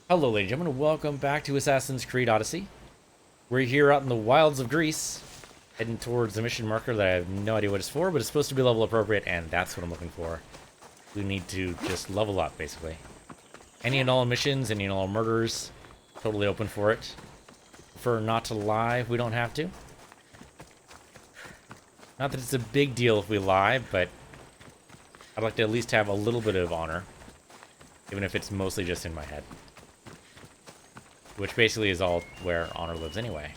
Hello, ladies and gentlemen. Welcome back to Assassin's Creed Odyssey. We're here out in the wilds of Greece, heading towards the mission marker that I have no idea what it's for, but it's supposed to be level appropriate, and that's what I'm looking for. We need to just level up, basically. Any and all missions, any and all murders, totally open for it. Prefer not to lie if we don't have to. Not that it's a big deal if we lie, but I'd like to at least have a little bit of honor, even if it's mostly just in my head. Which basically is all where honor lives anyway.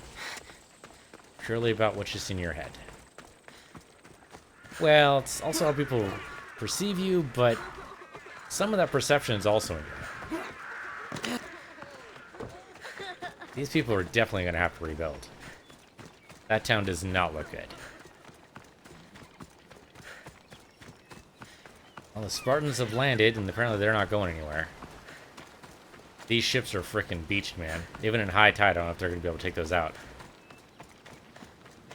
Purely about what's just in your head. Well, it's also how people perceive you, but some of that perception is also in your head. These people are definitely going to have to rebuild. That town does not look good. Well, the Spartans have landed, and apparently they're not going anywhere. These ships are freaking beached, man. Even in high tide, I don't know if they're going to be able to take those out.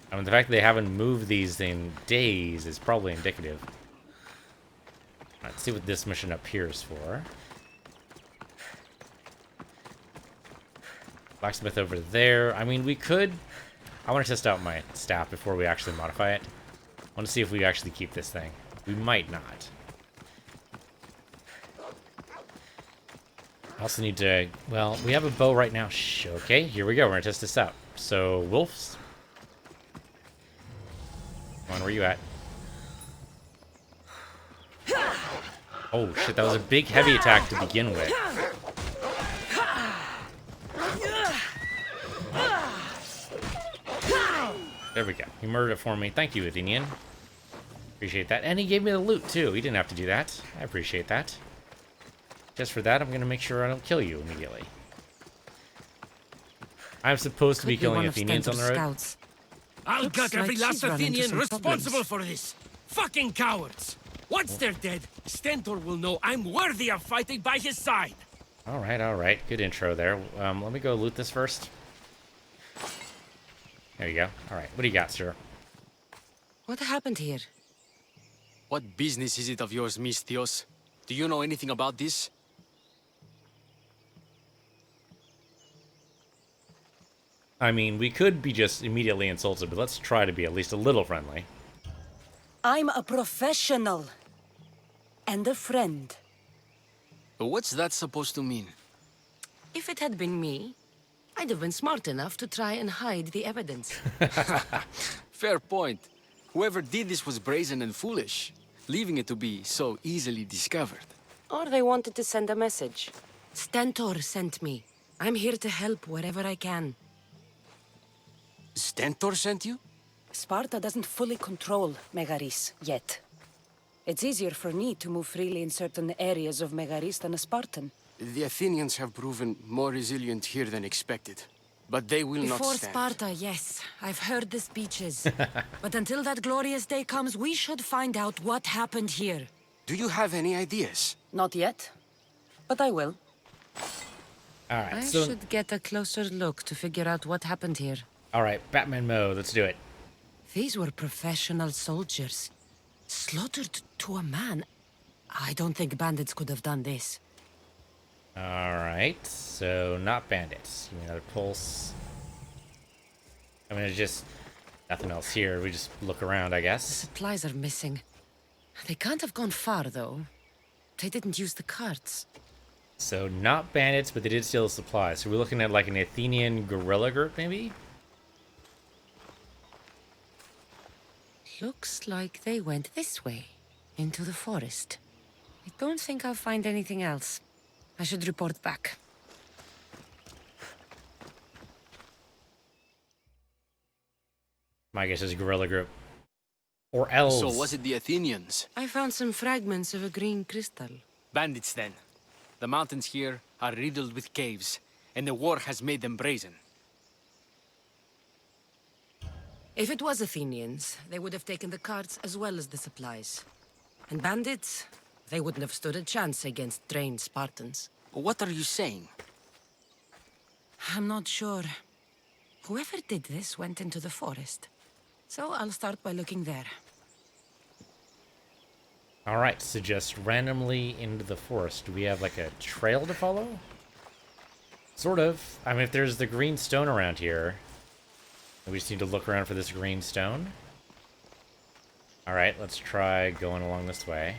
I mean, the fact that they haven't moved these in days is probably indicative. Let's see what this mission up here is for. Blacksmith over there. I mean, we could... I want to test out my staff before we actually modify it. I want to see if we actually keep this thing. We might not. I also need to... Well, we have a bow right now. Shh, okay, here we go. We're going to test this out. So, wolves. Come on, where you at? Oh, shit, that was a big, heavy attack to begin with. There we go. He murdered it for me. Thank you, Athenian. Appreciate that. And he gave me the loot, too. He didn't have to do that. I appreciate that. Just for that, I'm going to make sure I don't kill you immediately. I'm supposed to be killing Athenians on the road. Scouts. I'll Looks gut every like last she's run into Athenian some responsible problems. for this. Fucking cowards! Once they're dead, Stentor will know I'm worthy of fighting by his side. All right. Good intro there. Let me go loot this first. There you go. All right, what do you got, sir? What happened here? What business is it of yours, Miss Theos? Do you know anything about this? I mean, we could be just immediately insulted, but let's try to be at least a little friendly. I'm a professional. And a friend. What's that supposed to mean? If it had been me, I'd have been smart enough to try and hide the evidence. Fair point. Whoever did this was brazen and foolish, leaving it to be so easily discovered. Or they wanted to send a message. Stentor sent me. I'm here to help wherever I can. Stentor sent you? Sparta doesn't fully control Megaris yet. It's easier for me to move freely in certain areas of Megaris than a Spartan. The Athenians have proven more resilient here than expected. But they will not Before stand. Sparta, yes. I've heard the speeches. But until that glorious day comes, we should find out what happened here. Do you have any ideas? Not yet, but I will. All right, I so should get a closer look to figure out what happened here. all right, Batman mode. Let's do it. These were professional soldiers. Slaughtered to a man. I don't think bandits could have done this. All right, so not bandits. Give me another pulse. I mean, it's just nothing else here. We just look around, I guess. Supplies are missing. They can't have gone far, though. They didn't use the carts. So not bandits, but they did steal the supplies. So we're looking at like an Athenian guerrilla group, maybe? Looks like they went this way, into the forest. I don't think I'll find anything else. I should report back. My guess is a guerrilla group. Or elves. So was it the Athenians? I found some fragments of a green crystal. Bandits then. The mountains here are riddled with caves, and the war has made them brazen. If it was Athenians, they would have taken the carts as well as the supplies. And bandits, they wouldn't have stood a chance against trained Spartans. What are you saying? I'm not sure. Whoever did this went into the forest. So I'll start by looking there. All right, so just randomly into the forest. Do we have like a trail to follow? Sort of. I mean, if there's the green stone around here, we just need to look around for this green stone. Alright, let's try going along this way.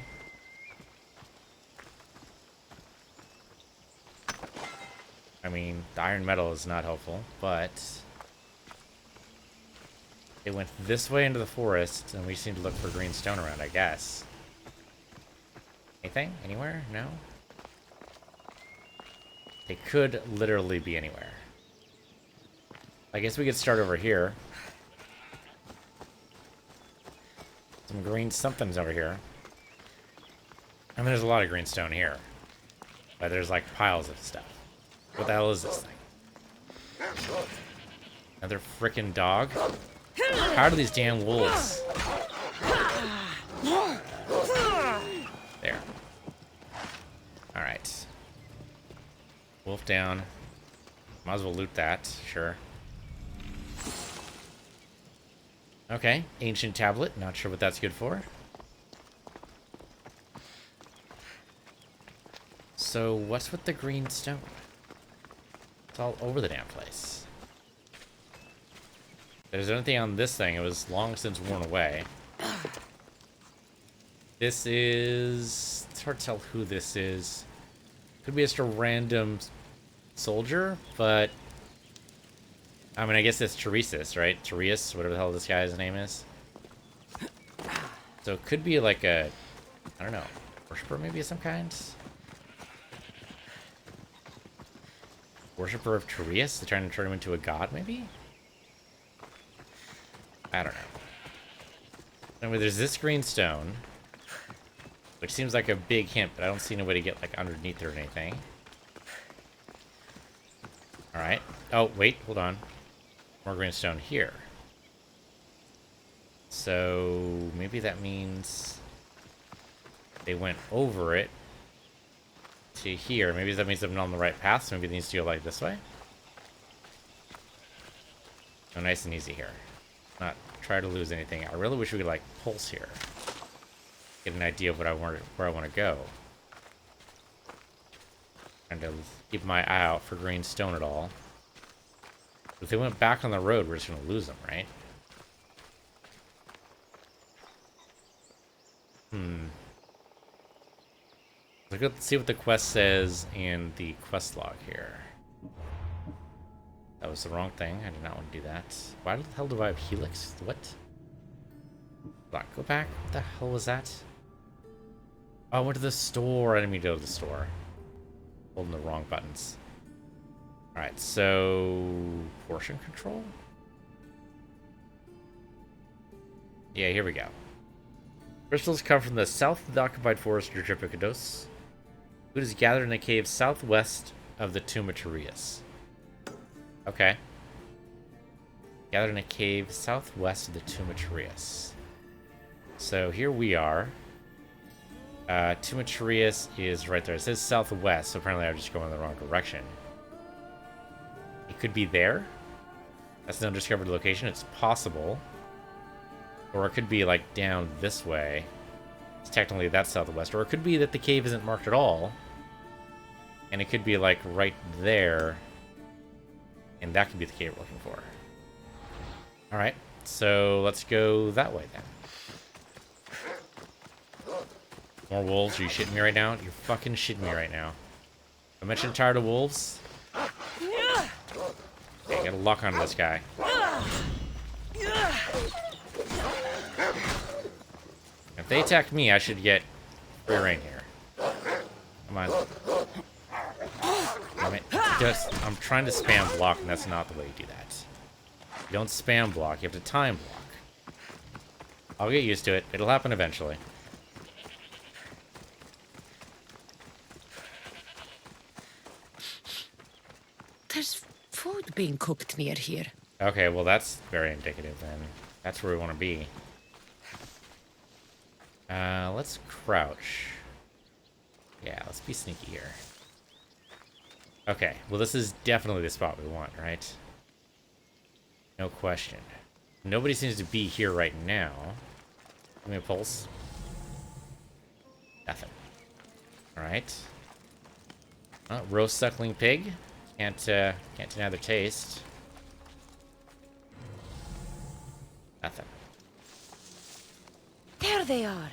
I mean, the iron metal is not helpful, but it went this way into the forest, and we just need to look for green stone around, I guess. Anything? Anywhere? No? It could literally be anywhere. I guess we could start over here. Some green something's over here. And there's a lot of green stone here. But there's like piles of stuff. What the hell is this thing? Another frickin' dog? How do these damn wolves? There. Alright. Wolf down. Might as well loot that, sure. Okay, ancient tablet. Not sure what that's good for. So, what's with the green stone? It's all over the damn place. If there's anything on this thing, it was long since worn away. This is... It's hard to tell who this is. Could be just a random soldier, but... I mean, I guess it's Teresis, right? Tereus, whatever the hell this guy's name is. So it could be like a... I don't know. Worshipper maybe of some kind? Worshipper of Tereus? They're trying to turn him into a god, maybe? I don't know. Anyway, there's this green stone, which seems like a big hint, but I don't see any way to get like underneath it or anything. Alright. Oh, wait, hold on. More green stone here. So maybe that means they went over it to here. Maybe that means they've been on the right path, so maybe it needs to go like this way. Oh, nice and easy here. Not try to lose anything. I really wish we could like pulse here. Get an idea of what I want, where I want to go. Trying to keep my eye out for green stone at all. If they went back on the road, we're just gonna lose them, right? Let's see what the quest says in the quest log here. That was the wrong thing. I did not want to do that. Why the hell do I have Helix? What? Hold on, go back. What the hell was that? Oh, I went to the store. I didn't mean to go to the store. Holding the wrong buttons. Alright, so... portion control? Yeah, here we go. Crystals come from the south of the occupied forest of Dripikados. Food is gathered in a cave southwest of the tomb of Tereus. Okay. Gathered in a cave southwest of the tomb of Tereus. So here we are. Tomb of Tereus is right there. It says southwest, so apparently I'm just going in the wrong direction. It could be there. That's an undiscovered location. It's possible. Or it could be like down this way. It's technically that's southwest. Or it could be that the cave isn't marked at all. And it could be like right there. And that could be the cave we're looking for. Alright, so let's go that way then. More wolves? Are you shitting me right now? You're fucking shitting me right now. I mentioned tired of wolves. Okay, gotta lock onto this guy. If they attack me, I should get free reign here. Come on. Damn it. I'm trying to spam block, and that's not the way you do that. You don't spam block, you have to time block. I'll get used to it. It'll happen eventually. There's food being cooked near here. Okay, well that's very indicative then. That's where we want to be. Let's crouch. Yeah, let's be sneaky here. Okay, well this is definitely the spot we want, right? No question. Nobody seems to be here right now. Give me a pulse. Nothing. Alright. Roast suckling pig. Can't deny their taste. Nothing. There they are.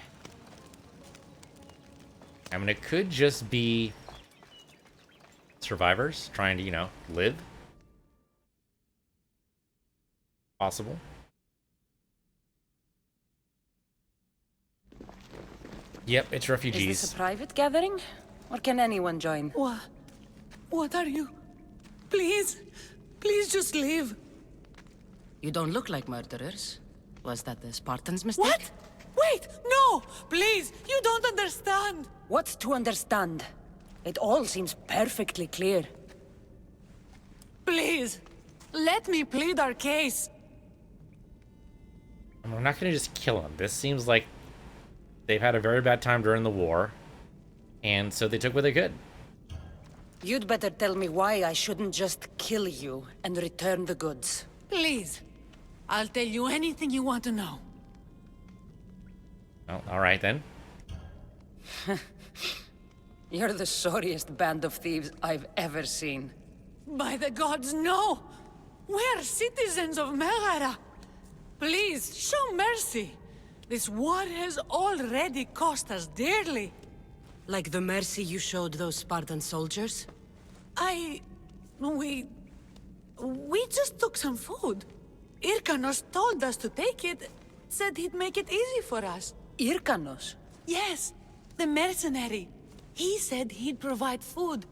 I mean, it could just be survivors trying to, live. Possible. Yep, it's refugees. Is this a private gathering? Or can anyone join? What are you? Please, please just leave. You don't look like murderers. Was that the Spartans' mistake? What? Wait, no! Please, you don't understand. What's to understand? It all seems perfectly clear. Please, let me plead our case. I'm not gonna just kill them. This seems like they've had a very bad time during the war, and so they took what they could. You'd better tell me why I shouldn't just kill you and return the goods. Please, I'll tell you anything you want to know. Well, all right then. You're the sorriest band of thieves I've ever seen. By the gods, no! We're citizens of Megara. Please, show mercy. This war has already cost us dearly. Like the mercy you showed those Spartan soldiers? We just took some food. Irkanos told us to take it, said he'd make it easy for us. Irkanos? Yes, the mercenary. He said he'd provide food.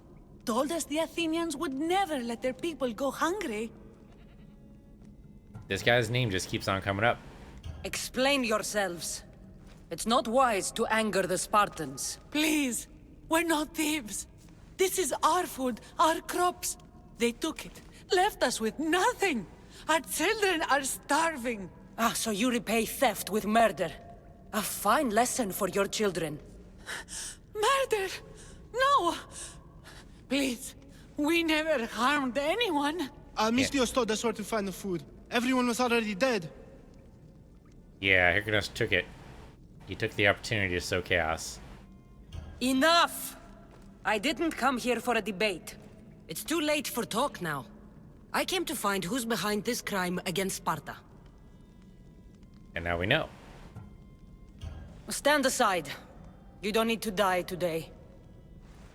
Told us the Athenians would never let their people go hungry. This guy's name just keeps on coming up. Explain yourselves. It's not wise to anger the Spartans. Please, we're not thieves. This is our food, our crops. They took it, left us with nothing. Our children are starving. Ah, so you repay theft with murder. A fine lesson for your children. Murder? No! Please, we never harmed anyone. Misthios told us where to find the food. Everyone was already dead. Yeah, Hyrcanus took it. He took the opportunity to sow chaos. Enough! I didn't come here for a debate. It's too late for talk now. I came to find who's behind this crime against Sparta. And now we know. Stand aside. You don't need to die today.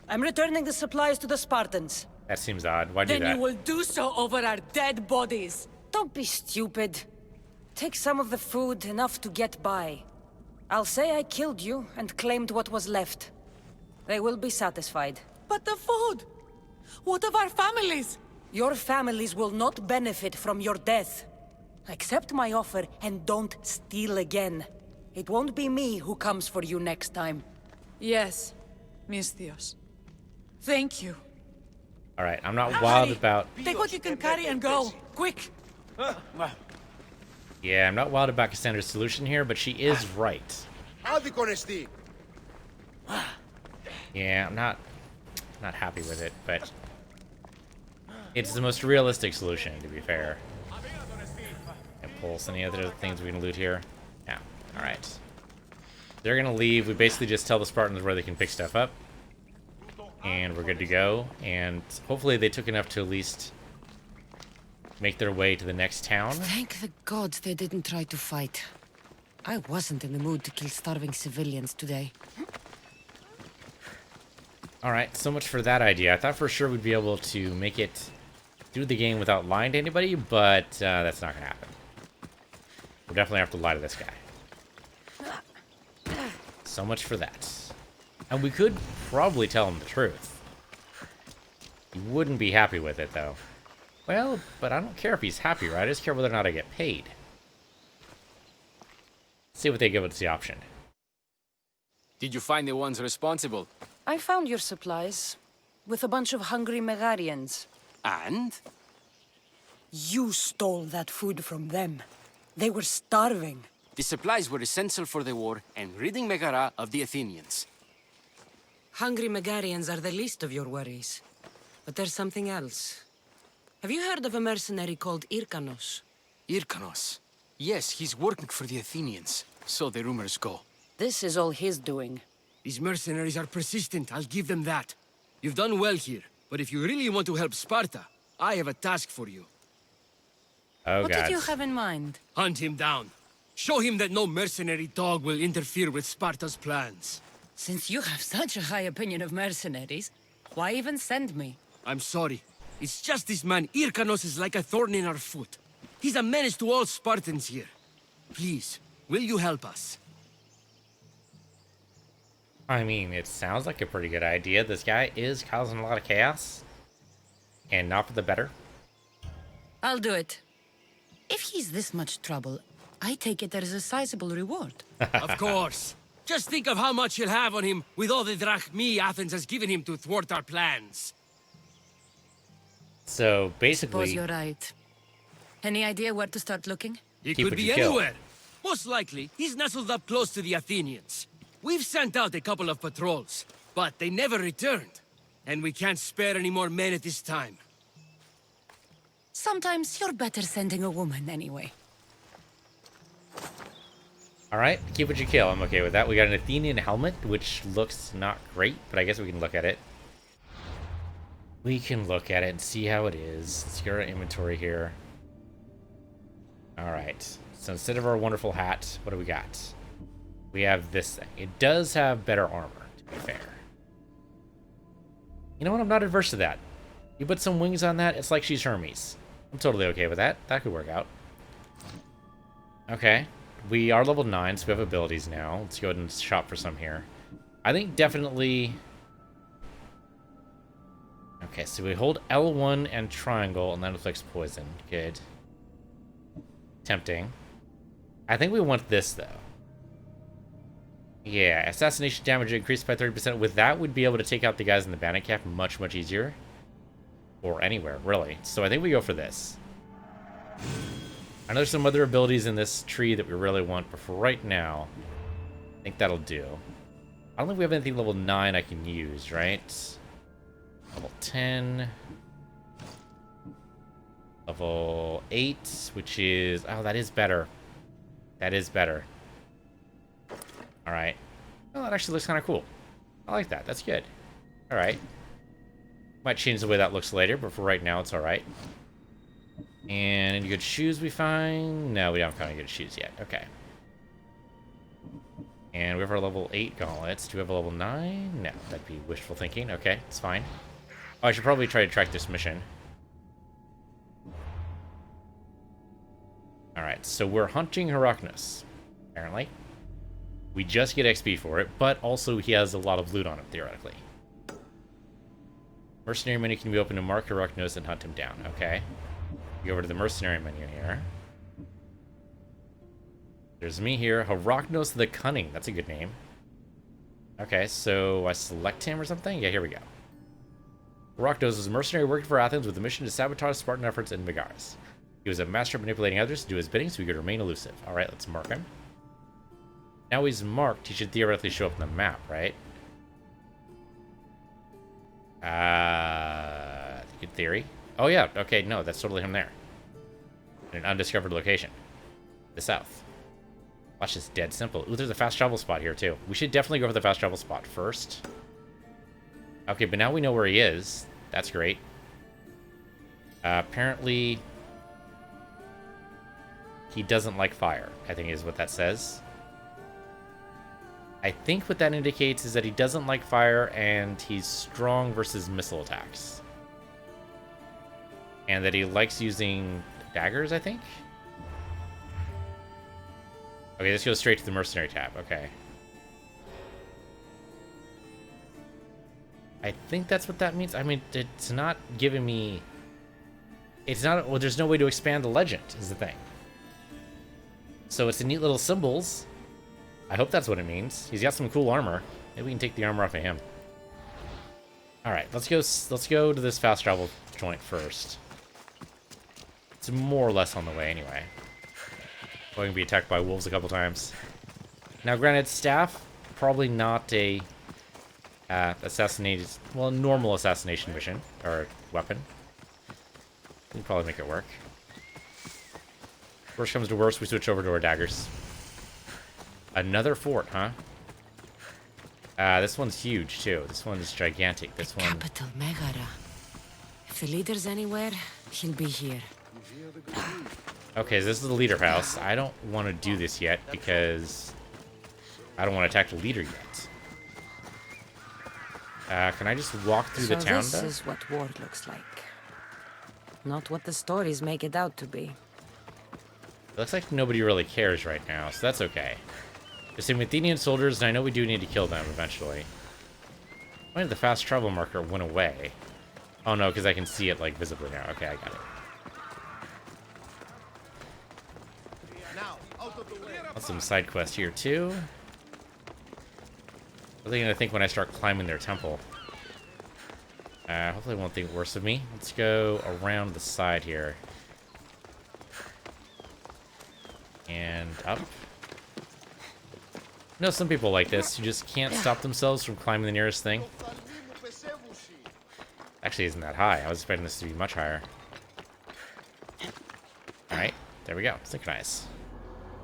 I'm returning the supplies to the Spartans. That seems odd. Why do Then that? you will do so over our dead bodies. Don't be stupid. Take some of the food, enough to get by. I'll say I killed you and claimed what was left. They will be satisfied. But the food? What of our families? Your families will not benefit from your death. Accept my offer and don't steal again. It won't be me who comes for you next time. Yes, Misthios. Thank you. All right, I'm not wild Hurry. about... Take what you can carry and go. Quick! Yeah, I'm not wild about Cassandra's solution here, but she is right. Yeah, I'm not happy with it, but it's the most realistic solution, to be fair. And pulse any other things we can loot here? Yeah, all right. They're gonna leave. We basically just tell the Spartans where they can pick stuff up, and we're good to go. And hopefully they took enough to at least make their way to the next town. Thank the gods they didn't try to fight. I wasn't in the mood to kill starving civilians today. Alright, so much for that idea. I thought for sure we'd be able to make it through the game without lying to anybody, but that's not going to happen. We'll definitely have to lie to this guy. So much for that. And we could probably tell him the truth. He wouldn't be happy with it, though. Well, but I don't care if he's happy, right? I just care whether or not I get paid. See what they give us the option. Did you find the ones responsible? I found your supplies, with a bunch of hungry Megarians. And? You stole that food from them. They were starving. The supplies were essential for the war and ridding Megara of the Athenians. Hungry Megarians are the least of your worries. But there's something else. Have you heard of a mercenary called Irkanos? Irkanos. Yes, he's working for the Athenians. So the rumors go. This is all his doing. These mercenaries are persistent, I'll give them that. You've done well here, But if you really want to help Sparta, I have a task for you. Oh, What God. did you have in mind? Hunt him down. Show him that no mercenary dog will interfere with Sparta's plans. Since you have such a high opinion of mercenaries, why even send me? I'm sorry. It's just this man Irkanos is like a thorn in our foot. He's a menace to all Spartans here. Please, will you help us? I mean, it sounds like a pretty good idea. This guy is causing a lot of chaos. And not for the better. I'll do it. If he's this much trouble, I take it there is a sizable reward. Of course. Just think of how much he'll have on him with all the drachmi Athens has given him to thwart our plans. So, Suppose basically... you're right. Any idea where to start looking? He Keep could what be you kill. anywhere. Most likely, he's nestled up close to the Athenians. We've sent out a couple of patrols, but they never returned. And we can't spare any more men at this time. Sometimes you're better sending a woman anyway. Alright, keep what you kill. I'm okay with that. We got an Athenian Helmet, which looks not great, but I guess we can look at it. We can look at it and see how it is. Let's get our inventory here. Alright, so instead of our wonderful hat, what do we got? We have this thing. It does have better armor, to be fair. You know what? I'm not adverse to that. You put some wings on that, it's like she's Hermes. I'm totally okay with that. That could work out. Okay. We are level 9, so we have abilities now. Let's go ahead and shop for some here. I think definitely... Okay, so we hold L1 and triangle, and that inflicts poison. Good. Tempting. I think we want this, though. Yeah, assassination damage increased by 30%. With that, we'd be able to take out the guys in the bandit camp much, much easier. Or anywhere, really. So I think we go for this. I know there's some other abilities in this tree that we really want, but for right now, I think that'll do. I don't think we have anything level 9 I can use, right? Level 10. Level 8, which is... Oh, that is better. That is better. Alright. Oh, that actually looks kind of cool. I like that. That's good. Alright. Might change the way that looks later, but for right now, it's alright. And any good shoes we find? No, we don't find any good shoes yet. Okay. And we have our level 8 gauntlets. Do we have a level 9? No, that'd be wishful thinking. Okay, it's fine. Oh, I should probably try to track this mission. Alright, so we're hunting Heracles, apparently. We just get XP for it, but also he has a lot of loot on him, theoretically. Mercenary menu can be opened to mark Heracles and hunt him down. Okay. Go over to the mercenary menu here. There's me here. Heracles the Cunning. That's a good name. Okay, so I select him or something? Yeah, here we go. Heracles is a mercenary working for Athens with a mission to sabotage Spartan efforts in Megaris. He was a master of manipulating others to do his bidding so he could remain elusive. Alright, let's mark him. Now he's marked, he should theoretically show up on the map, right? Good theory. Oh yeah, okay, no, that's totally him there. In an undiscovered location. The south. Watch this, dead simple. Ooh, there's a fast travel spot here too. We should definitely go for the fast travel spot first. Okay, but now we know where he is. That's great. Apparently... he doesn't like fire, I think is what that says. I think what that indicates is that he doesn't like fire and he's strong versus missile attacks. And that he likes using daggers, I think? Okay, this goes straight to the Mercenary Tab. Okay. I think that's what that means. I mean, it's not giving me... It's not... Well, there's no way to expand the legend, is the thing. So it's a neat little symbols. I hope that's what it means. He's got some cool armor. Maybe we can take the armor off of him. Alright, let's go to this fast travel joint first. It's more or less on the way anyway. Going to be attacked by wolves a couple times. Now, granted, staff, probably not a normal assassination mission, or weapon. We can probably make it work. Worst comes to worst, we switch over to our daggers. Another fort, huh? This one's huge, too. This one's gigantic. This one... Capital Megara. If the leader's anywhere, he'll be here. Okay, so this is the leader house. I don't want to do this yet because I don't want to attack the leader yet. Can I just walk through the town, this though? is what war looks like. Not what the stories make it out to be. It looks like nobody really cares right now, so that's okay. There's some Athenian soldiers, and I know we do need to kill them eventually. Why did the fast travel marker went away? Oh no, because I can see it, like, visibly now. Okay, I got it. Got some side quests here, too. What are they going to think when I start climbing their temple? Hopefully they won't think worse of me. Let's go around the side here. And up. You know, some people like this, who just can't stop themselves from climbing the nearest thing. Actually, isn't that high. I was expecting this to be much higher. Alright, there we go. Synchronize.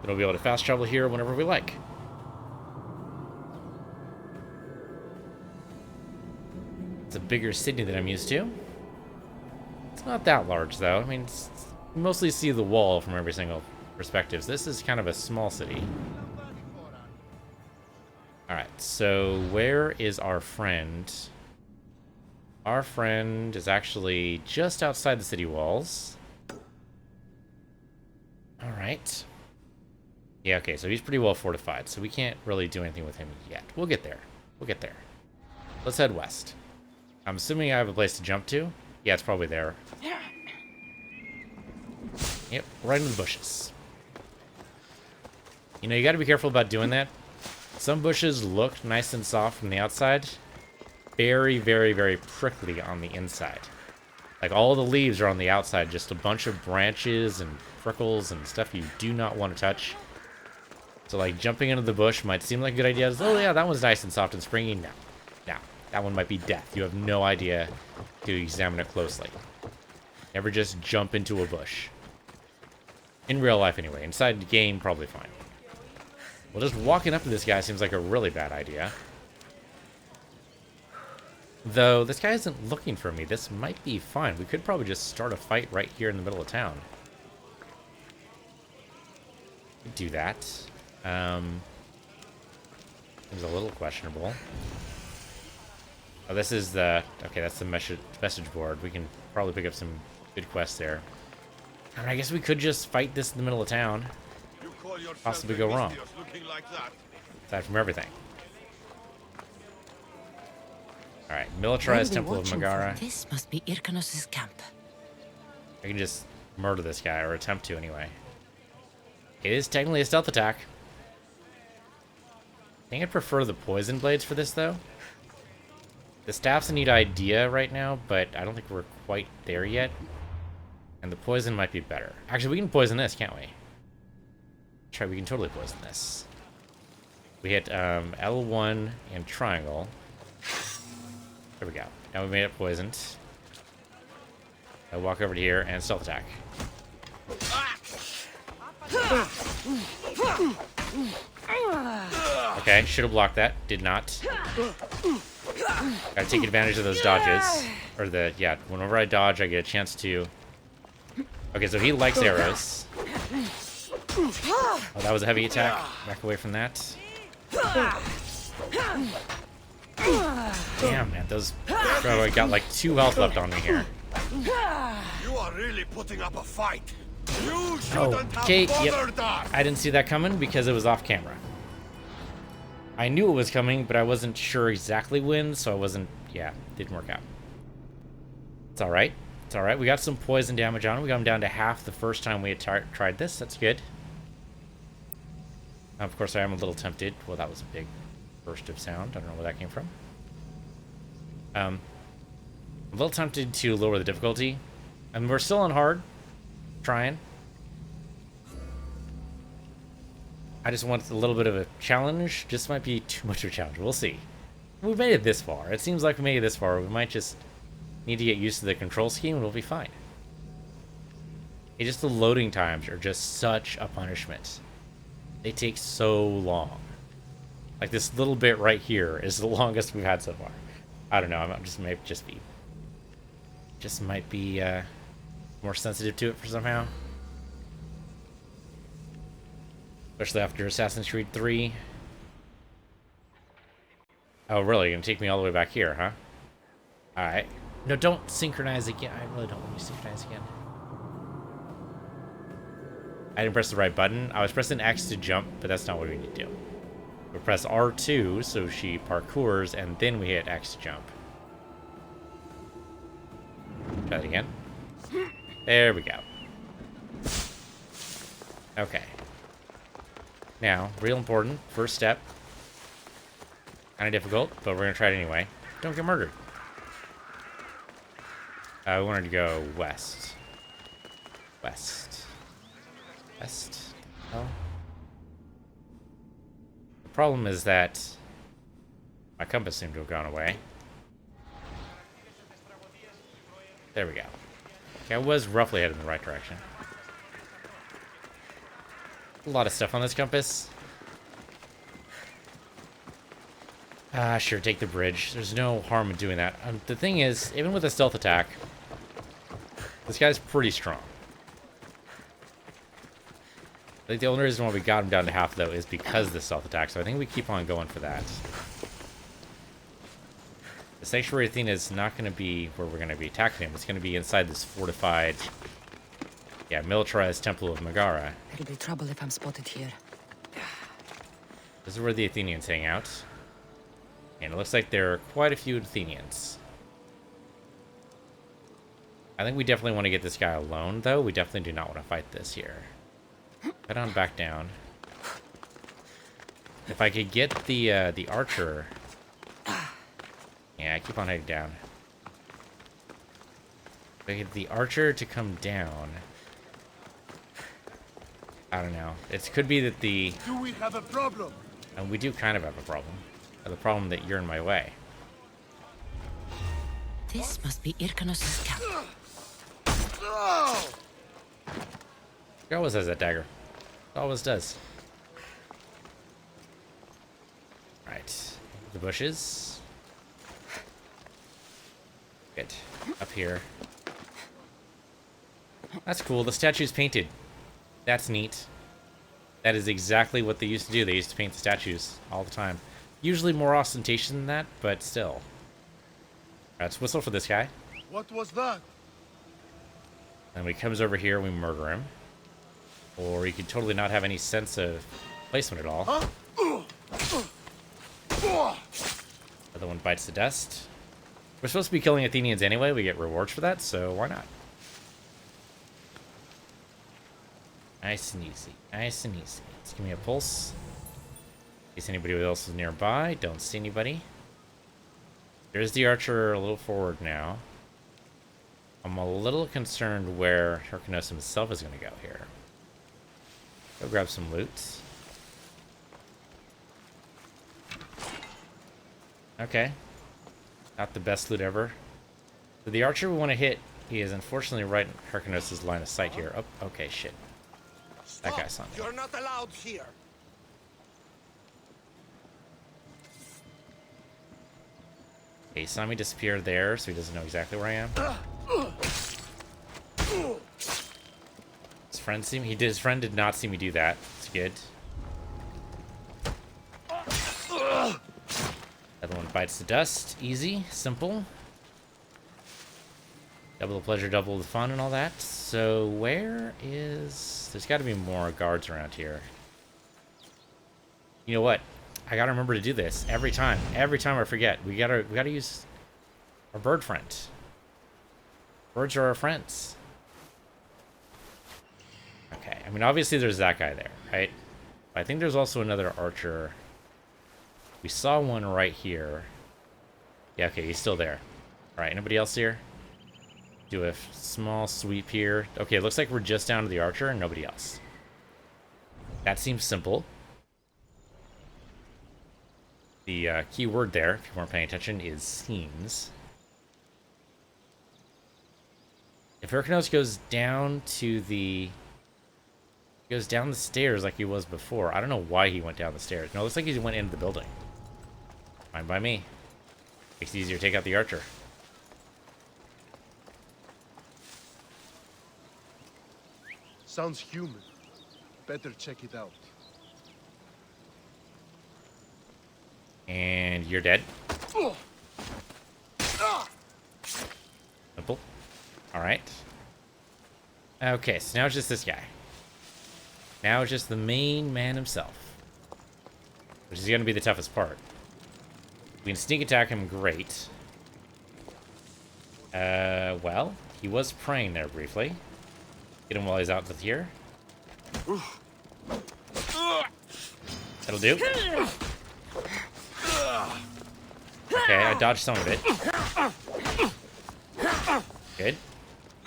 Then we'll be able to fast travel here whenever we like. It's a bigger city than I'm used to. It's not that large, though. I mean, you mostly see the wall from every single perspective. So this is kind of a small city. Alright, so where is our friend? Our friend is actually just outside the city walls. Alright. Yeah, okay, so he's pretty well fortified, so we can't really do anything with him yet. We'll get there. We'll get there. Let's head west. I'm assuming I have a place to jump to. Yeah, it's probably there. Yep, right in the bushes. You know, you gotta be careful about doing that. Some bushes look nice and soft from the outside. Very, very, very prickly on the inside. Like, all the leaves are on the outside, just a bunch of branches and prickles and stuff you do not want to touch. So, like, jumping into the bush might seem like a good idea. Oh, yeah, that one's nice and soft and springy. No. No. That one might be death. You have no idea to examine it closely. Never just jump into a bush. In real life, anyway. Inside the game, probably fine. Well, just walking up to this guy seems like a really bad idea. Though, this guy isn't looking for me. This might be fine. We could probably just start a fight right here in the middle of town. Do that. Seems a little questionable. Oh, this is the... Okay, that's the message board. We can probably pick up some good quests there. I mean, I guess we could just fight this in the middle of town. Possibly go wrong. Aside from everything. Alright, militarized Temple of Megara. This must be Irkanos' camp. I can just murder this guy, or attempt to anyway. It is technically a stealth attack. I think I'd prefer the poison blades for this, though. The staff's a neat idea right now, but I don't think we're quite there yet. And the poison might be better. Actually, we can poison this, can't we? Try, we can totally poison this. We hit L1 and triangle. There we go. Now we made it poisoned. I'll walk over to here and stealth attack. Okay, should have blocked that. Did not. Gotta take advantage of those dodges. Or the, yeah, whenever I dodge, I get a chance to... Okay, so he likes arrows. Oh, that was a heavy attack. Back away from that. Damn, man, those... Bro, I got like 2 health left on me here. You are really putting up a fight. You shouldn't Okay, have yep. bothered us. I didn't see that coming because it was off camera. I knew it was coming, but I wasn't sure exactly when, so I wasn't... Yeah, didn't work out. It's alright. It's alright. We got some poison damage on him. We got him down to half the first time we had tried this. That's good. Of course, I am a little tempted. Well, that was a big burst of sound. I don't know where that came from. I'm a little tempted to lower the difficulty. And we're still on hard. Trying. I just want a little bit of a challenge. Just might be too much of a challenge. We'll see. We made it this far. It seems like we made it this far. We might just need to get used to the control scheme and we'll be fine. It's just the loading times are just such a punishment. They take so long. Like this little bit right here is the longest we've had so far. I don't know. I'm just maybe just be Just might be more sensitive to it for somehow. Especially after Assassin's Creed 3. Oh, really? You're gonna take me all the way back here, huh? Alright. No, don't synchronize again. I really don't want you to synchronize again. I didn't press the right button. I was pressing X to jump, but that's not what we need to do. We press R2 so she parkours, and then we hit X to jump. Try that again. There we go. Okay. Now, real important, first step. Kind of difficult, but we're going to try it anyway. Don't get murdered. We wanted to go west. West. West. Oh. The problem is that my compass seemed to have gone away. There we go. Okay, I was roughly headed in the right direction. A lot of stuff on this compass. Sure, take the bridge. There's no harm in doing that. The thing is, even with a stealth attack, this guy's pretty strong. I think the only reason why we got him down to half, though, is because of the stealth attack, so I think we keep on going for that. The Sanctuary Athena is not going to be where we're going to be attacking him. It's going to be inside this fortified, yeah, militarized Temple of Megara. There'll be trouble if I'm spotted here. This is where the Athenians hang out. And it looks like there are quite a few Athenians. I think we definitely want to get this guy alone, though. We definitely do not want to fight this here. Head on back down. If I could get the archer... Yeah, I keep on heading down. If I get the archer to come down... I don't know. It could be that the... Do we have a problem? And we do kind of have a problem. The problem that you're in my way. This must be Irkanos' camp. He always has that dagger. It always does. Right. The bushes. Good. Up here. That's cool. The statue's painted. That's neat. That is exactly what they used to do. They used to paint the statues all the time. Usually more ostentation than that, but still. Alright, let's whistle for this guy. What was that? And when he comes over here, we murder him. Or he could totally not have any sense of placement at all. Other one bites the dust. We're supposed to be killing Athenians anyway. We get rewards for that, so why not? Nice and easy. Nice and easy. Let's give me a pulse. In case anybody else is nearby. Don't see anybody. There's the archer a little forward now. I'm a little concerned where Hyrcanos himself is going to go here. Go grab some loot. Okay. Not the best loot ever. So the archer we want to hit, he is unfortunately right in Hyrcanos' line of sight here. Oh, okay, shit. That guy's on me. You're not allowed here. Okay, he saw me disappear there, so he doesn't know exactly where I am. His friend did not see me do that. It's good. Other one bites the dust. Easy, simple. Double the pleasure, double the fun, and all that. So where is... There's got to be more guards around here. You know what? I gotta remember to do this every time. Every time I forget. We gotta use our bird friend. Birds are our friends. Okay, I mean obviously there's that guy there, right? But I think there's also another archer. We saw one right here. Yeah, okay, he's still there. Alright, anybody else here? Do a small sweep here. Okay, it looks like we're just down to the archer and nobody else. That seems simple. The key word there, if you weren't paying attention, is seems. If Hyrcanos goes down to the... He goes down the stairs like he was before. I don't know why he went down the stairs. No, it looks like he went into the building. Fine by me. Makes it easier to take out the archer. sounds human. Better check it out. And you're dead. Simple. Alright. Okay, so now it's just this guy. Now it's just the main man himself. Which is going to be the toughest part. We can sneak attack him, great. Well, he was praying there briefly. Get him while he's out with here. That'll do. Okay, I dodged some of it. Good.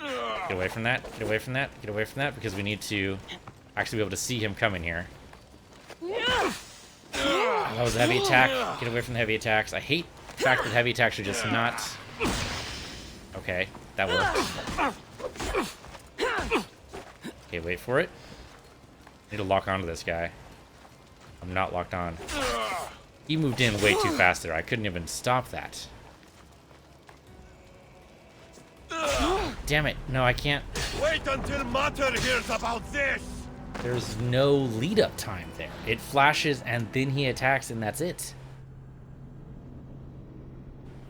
Get away from that, get away from that, get away from that, because we need to actually be able to see him coming here. That was a heavy attack. Get away from the heavy attacks. I hate the fact that heavy attacks are just not... Okay, that worked. Okay, wait for it. I need to lock onto this guy. I'm not locked on. He moved in way too fast there. I couldn't even stop that. Damn it. No, I can't. Wait until Mater hears about this! There's no lead-up time there. It flashes, and then he attacks, and that's it.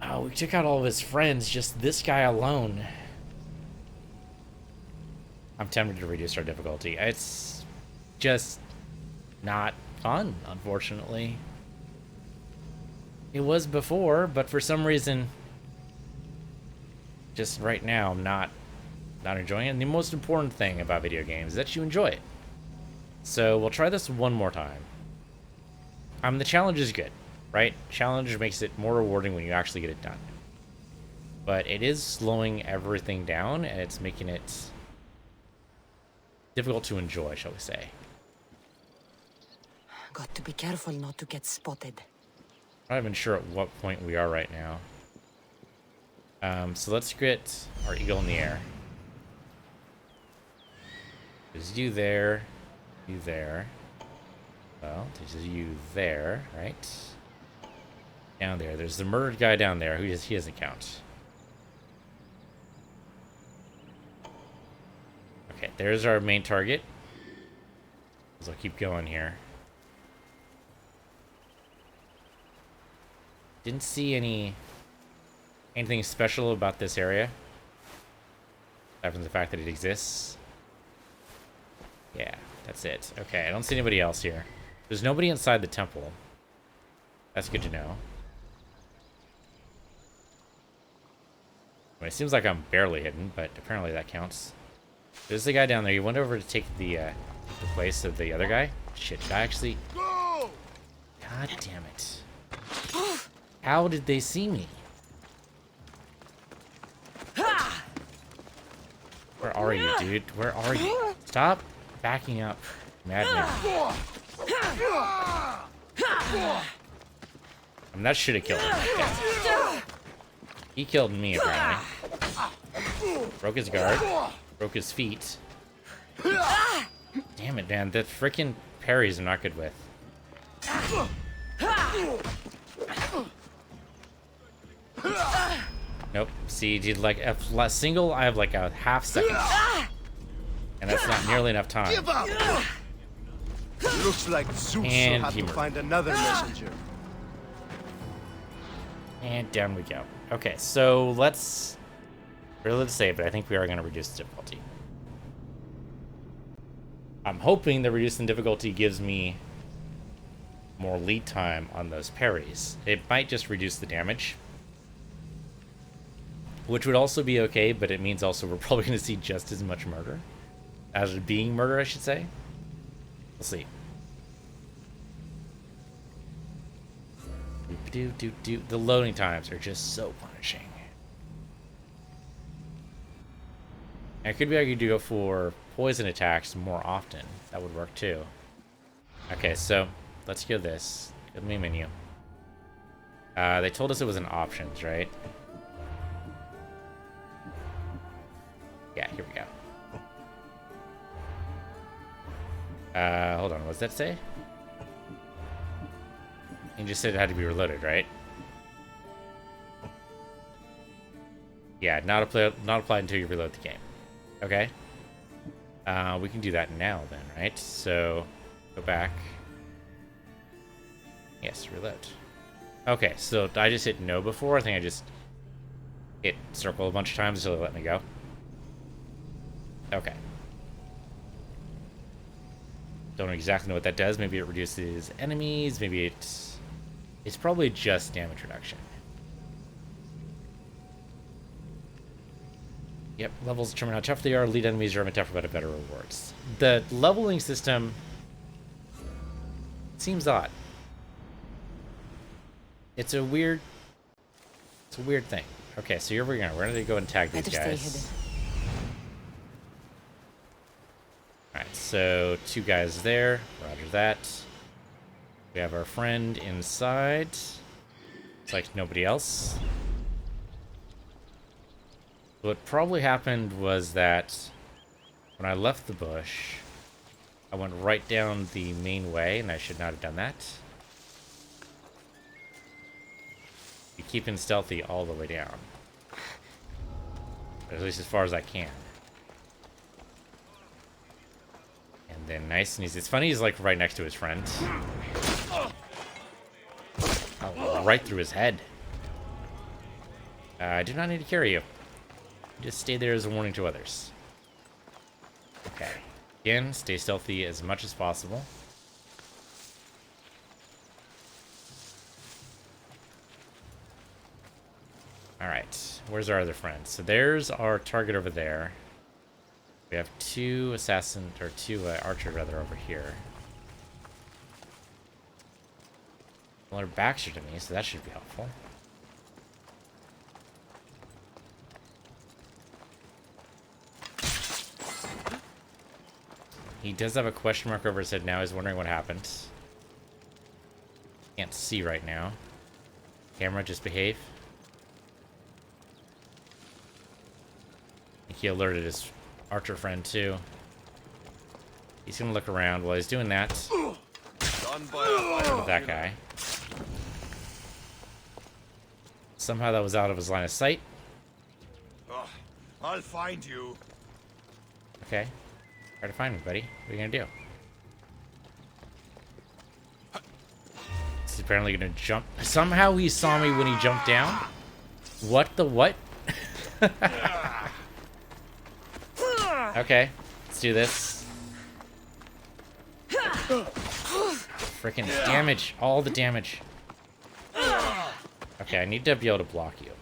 Oh, we took out all of his friends, just this guy alone. I'm tempted to reduce our difficulty. It's just not fun, unfortunately. It was before, but for some reason, just right now, I'm not enjoying it. And the most important thing about video games is that you enjoy it. So we'll try this one more time. The challenge is good, right? Challenge makes it more rewarding when you actually get it done. But it is slowing everything down, and it's making it difficult to enjoy, shall we say. Got to be careful not to get spotted. I'm not even sure at what point we are right now. So let's get our eagle in the air. There's you there. You there. Well, there's you there, right? Down there. There's the murdered guy down there. He doesn't count. Okay, there's our main target. So I'll keep going here. Didn't see anything special about this area. Aside from the fact that it exists. Yeah, that's it. Okay, I don't see anybody else here. There's nobody inside the temple. That's good to know. Well, it seems like I'm barely hidden, but apparently that counts. There's the guy down there. He went over to take the place of the other guy. Shit, did I actually... God damn it. How did they see me? Where are you, dude? Where are you? Stop backing up, madman. That should have killed him. Yeah. He killed me, apparently. Broke his guard. Broke his feet. Damn it, man. The frickin' parries I'm not good with. Nope. See, dude, like a single, I have like a half second. And that's not nearly enough time. Give up! Looks like Zeus And will have to find another messenger. And down we go. Okay, so let's really save it. I think we are going to reduce the difficulty. I'm hoping that reducing difficulty gives me more lead time on those parries. It might just reduce the damage, which would also be okay, but it means also we're probably going to see just as much murder. As being murder, I should say. We'll see. The loading times are just so punishing. And it could be I could go for poison attacks more often. That would work too. Okay, so let's go this. Go to the main menu. They told us it was in options, right? Yeah, here we go. Hold on, what does that say? You just said it had to be reloaded, right? Yeah, not applied until you reload the game. Okay. We can do that now then, right? So, go back. Yes, reload. Okay, so I just hit no before. I think I just hit circle a bunch of times until it let me go. Okay. Don't exactly know what that does. Maybe it reduces enemies. Maybe it's probably just damage reduction. Yep, levels determine how tough they are. Lead enemies are tougher but have better rewards. The leveling system seems odd. It's a weird thing. Okay, so here we're gonna go and tag these guys. Alright, so 2 guys there. Roger that. We have our friend inside. Looks like nobody else. What probably happened was that when I left the bush, I went right down the main way, and I should not have done that. You keep in stealthy all the way down. At least as far as I can. And then nice and easy. It's funny, he's like right next to his friend. Oh, right through his head. I do not need to carry you. Just stay there as a warning to others. Okay. Again, stay stealthy as much as possible. Alright. Where's our other friend? So there's our target over there. We have 2 assassins, or 2 archers rather, over here. Well, their backs are to me, so that should be helpful. He does have a question mark over his head now. He's wondering what happened. Can't see right now. Camera, just behave. I think he alerted his archer friend too. He's gonna look around while he's doing that. Done by That guy. Somehow that was out of his line of sight. I'll find you. Okay. Try to find me, buddy. What are you gonna do? He's apparently gonna jump. Somehow he saw me when he jumped down. What the what? Okay, let's do this. Freaking damage. All the damage. Okay, I need to be able to block you.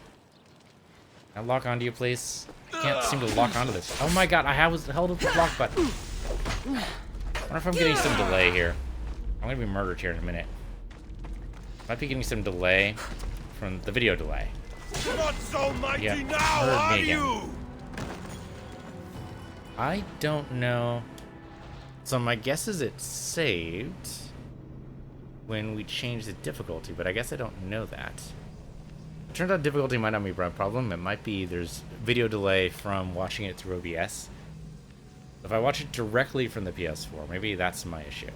Can I lock onto you, please? I can't seem to lock onto this. Oh my god, I held up the block button. I wonder if I'm getting some delay here. I'm gonna be murdered here in a minute. Might be getting some delay from the video delay. Not so mighty Yeah, now, heard are me again. you? I don't know. So my guess is it's saved when we change the difficulty, but I guess I don't know that. It turns out difficulty might not be a problem. It might be there's video delay from watching it through OBS. If I watch it directly from the PS4, maybe that's my issue.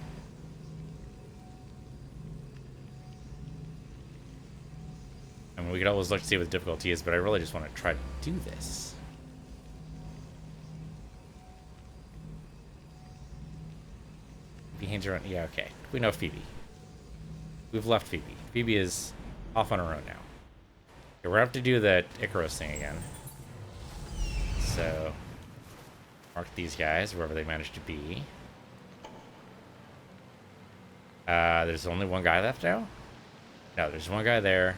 I mean, we could always look to see what the difficulty is, but I really just want to try to do this. Phoebe hangs around. Yeah, okay. We know Phoebe. We've left Phoebe. Phoebe is off on her own now. Okay, we're gonna have to do the Icarus thing again. So, mark these guys wherever they manage to be. There's only one guy left now? No, there's one guy there.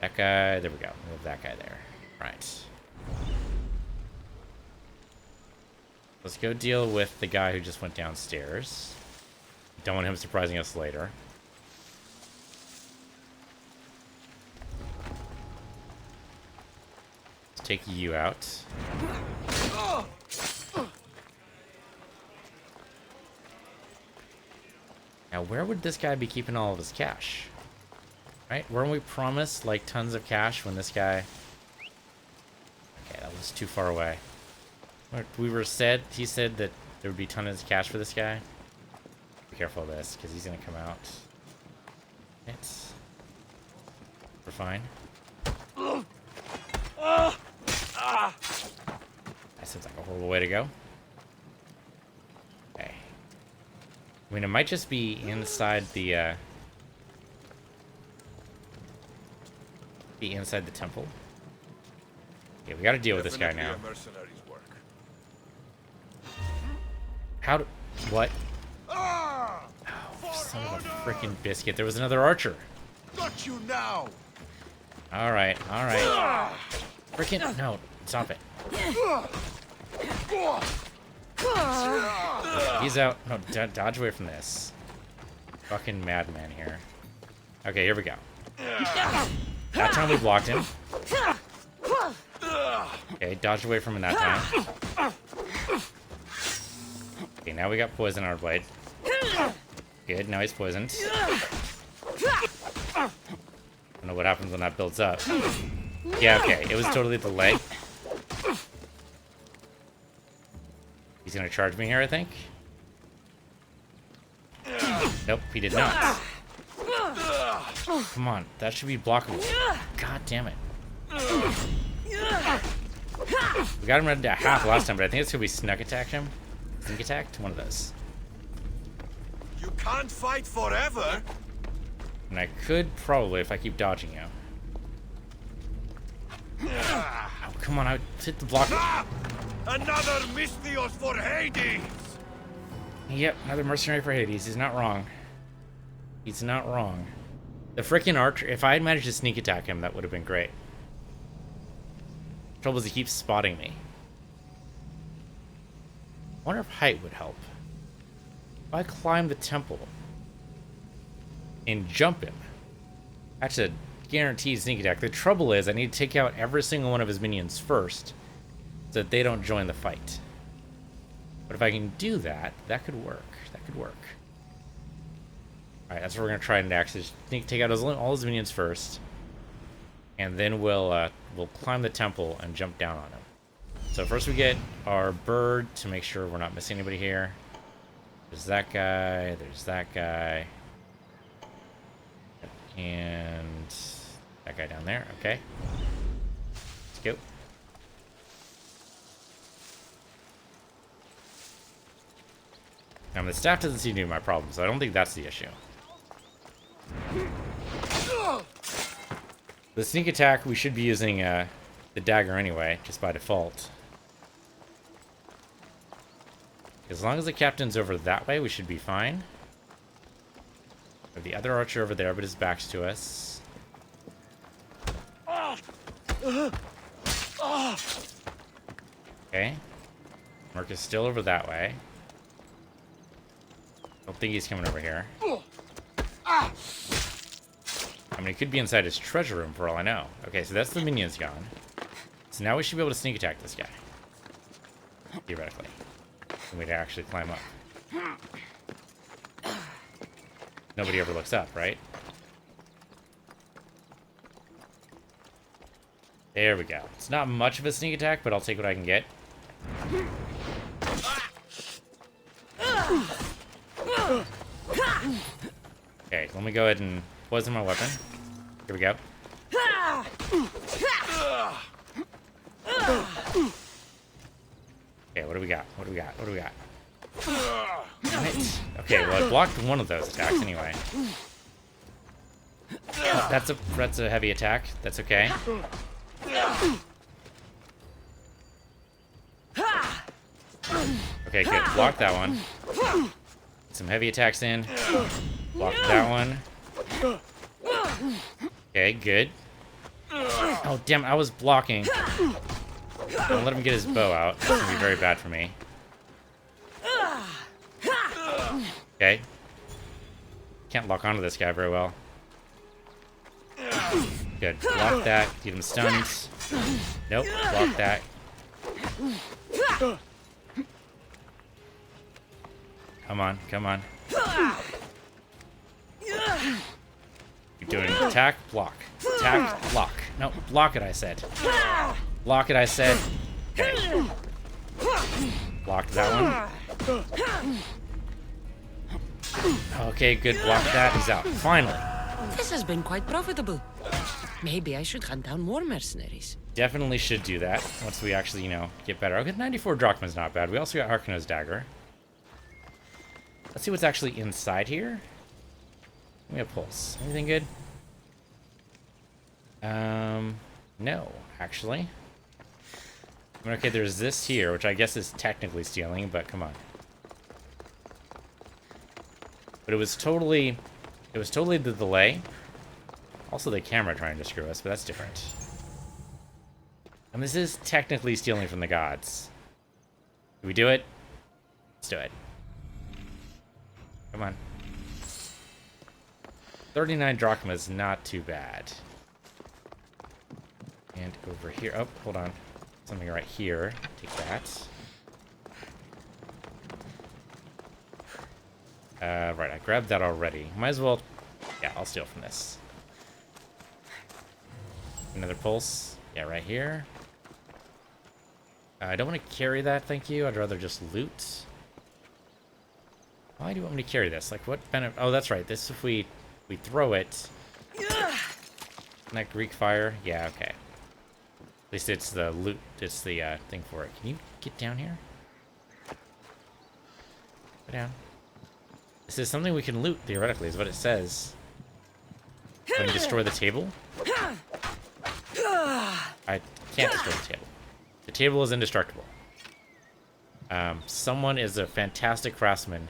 That guy, there we go. We have that guy there. Right. Let's go deal with the guy who just went downstairs. Don't want him surprising us later. Let's take you out. Now, where would this guy be keeping all of his cash? Right? Weren't we promised, like, tons of cash when this guy... Okay, that was too far away. He said that there would be tons of cash for this guy. Be careful of this, because he's going to come out. We're fine. That seems like a Horrible way to go. Okay. I mean, it might just be inside the, temple. Yeah, we gotta deal with this guy now. How do... What? Oh, son of a freaking biscuit. There was another archer. Got you now. Alright, alright. Freaking... No, stop it. He's out. No, dodge away from this. Fucking madman here. Okay, here we go. That time we blocked him. Okay, dodged away from him that time. Okay, now we got poison on our blade. Good, now he's poisoned. I don't know what happens when that builds up. Yeah, okay, it was totally the leg. He's gonna charge me here, I think. Nope, he did not. Come on, that should be blockable. God damn it. We got him ready to half last time, but I think it's gonna be sneak attack him. Sneak attacked? One of those. You can't fight forever. And I could probably if I keep dodging you. Oh, come on, I hit the block. Another Misthios for Hades. Yep, another mercenary for Hades. He's not wrong. He's not wrong. The freaking archer, if I had managed to sneak attack him, that would have been great. Trouble is he keeps spotting me. I wonder if height would help. If I climb the temple and jump him, that's a guaranteed sneak attack. The trouble is I need to take out every single one of his minions first so that they don't join the fight. But if I can do that, that could work. That could work. Alright, that's what we're going to try and actually take out all his minions first. And then we'll climb the temple and jump down on him. So first we get our bird to make sure we're not missing anybody here. There's that guy. There's that guy. And that guy down there. Okay. Let's go. Now the staff doesn't seem to be my problem, so I don't think that's the issue. The sneak attack, we should be using the dagger anyway, just by default. As long as the captain's over that way, we should be fine. We have the other archer over there, but his back's to us. Okay. Merc is still over that way. Don't think he's coming over here. I mean, he could be inside his treasure room for all I know. Okay, so that's the minions gone. So now we should be able to sneak attack this guy. Theoretically. And we'd actually climb up. Nobody ever looks up, right? There we go. It's not much of a sneak attack, but I'll take what I can get. Okay, let me go ahead and poison my weapon. Here we go. Okay, what do we got? What do we got? What do we got? Damn it. Okay, well I blocked one of those attacks anyway. That's a heavy attack. That's okay. Okay, good. Block that one. Get some heavy attacks in. Block that one. Okay, good. Oh, damn, I was blocking. Don't let him get his bow out. That's gonna be very bad for me. Okay. Can't lock onto this guy very well. Good. Block that. Get him stunned. Nope. Block that. Come on. Come on. Keep doing attack, block. Attack, block. No, block it, I said. Block it, I said. Okay. Blocked that one. Okay, good. Block that. He's out. Finally. This has been quite profitable. Maybe I should hunt down more mercenaries. Definitely should do that once we actually, you know, get better. Okay, 94 drachma's not bad. We also got Harkon's dagger. Let's see what's actually inside here. We have pulse. Anything good? No, actually. I mean, okay, there's this here, which I guess is technically stealing, but come on. But it was totally the delay. Also the camera trying to screw us, but that's different. And this is technically stealing from the gods. Do we do it? Let's do it. Come on. 39 drachma is not too bad. And over here. Oh, hold on. Something right here. Take that. Right, I grabbed that already. Might as well... Yeah, I'll steal from this. Another pulse. Yeah, right here. I don't want to carry that, thank you. I'd rather just loot. Why do you want me to carry this? Like, what benefit? Oh, that's right. This, if we throw it... Isn't that Greek fire? Yeah, okay. At least it's the loot. It's the thing for it. Can you get down here? Go down. This is something we can loot, theoretically, is what it says. Can we destroy the table? I can't destroy the table. The table is indestructible. Someone is a fantastic craftsman,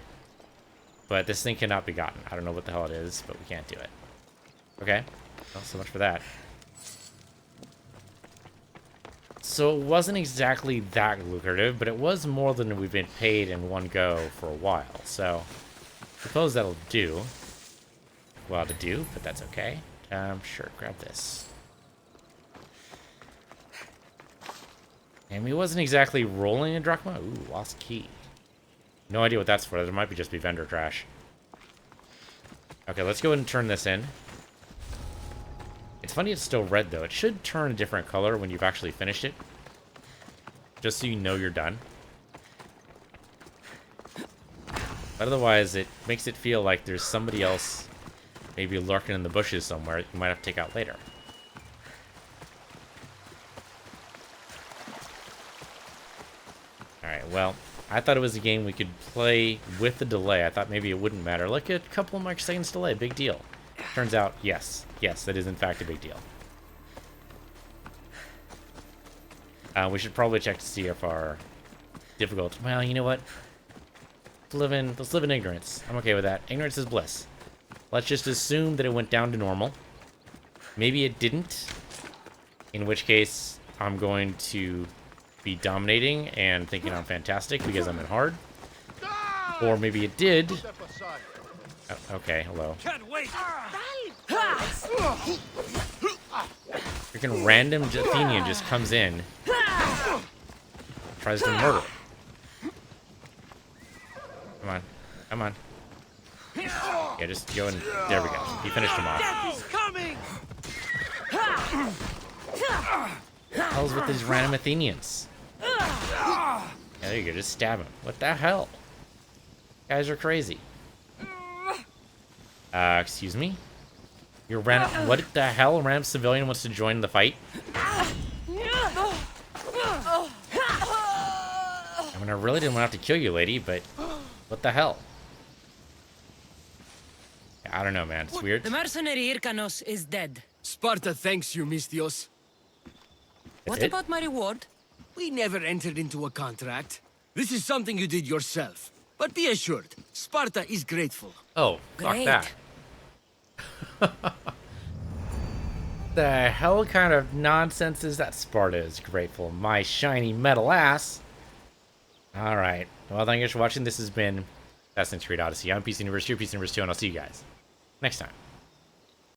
but this thing cannot be gotten. I don't know what the hell it is, but we can't do it. Okay. Well, so much for that. So it wasn't exactly that lucrative, but it was more than we've been paid in one go for a while. So I suppose that'll do. Well, to do, but that's okay. Sure, grab this. And we wasn't exactly rolling a drachma. Ooh, lost key. No idea what that's for. There might be just be vendor trash. Okay, let's go ahead and turn this in. It's funny it's still red, though. It should turn a different color when you've actually finished it. Just so you know you're done. But otherwise, it makes it feel like there's somebody else maybe lurking in the bushes somewhere you might have to take out later. Alright, well, I thought it was a game we could play with the delay. I thought maybe it wouldn't matter. Like a couple of microseconds delay, big deal. Turns out, yes. Yes, that is in fact a big deal. We should probably check to see if our difficult... Well, you know what? Let's live in ignorance. I'm okay with that. Ignorance is bliss. Let's just assume that it went down to normal. Maybe it didn't. In which case, I'm going to be dominating and thinking I'm fantastic because I'm in hard. Or maybe it did. Oh, okay, hello. Can't wait. Freaking random Athenian just comes in. Tries to murder. Come on. Come on. Yeah, just go and... There we go. He finished him off. Death is coming. What the hell's with these random Athenians? Yeah, there you go. Just stab him. What the hell? Guys are crazy. Excuse me? You're random... What the hell? A random civilian wants to join the fight? I mean, I really didn't want to have to kill you, lady, but... What the hell? I don't know, man. It's weird. The mercenary Hyrkanos is dead. Sparta thanks you, Mystios. What about my reward? We never entered into a contract. This is something you did yourself. But be assured, Sparta is grateful. Oh, fuck Great. that. The hell kind of nonsense is that? Sparta is grateful. My shiny metal ass. Alright. Well, thank you guys for watching. This has been Assassin's Creed Odyssey. I'm Piece of the Universe, you're Piece of the Universe 2, and I'll see you guys next time.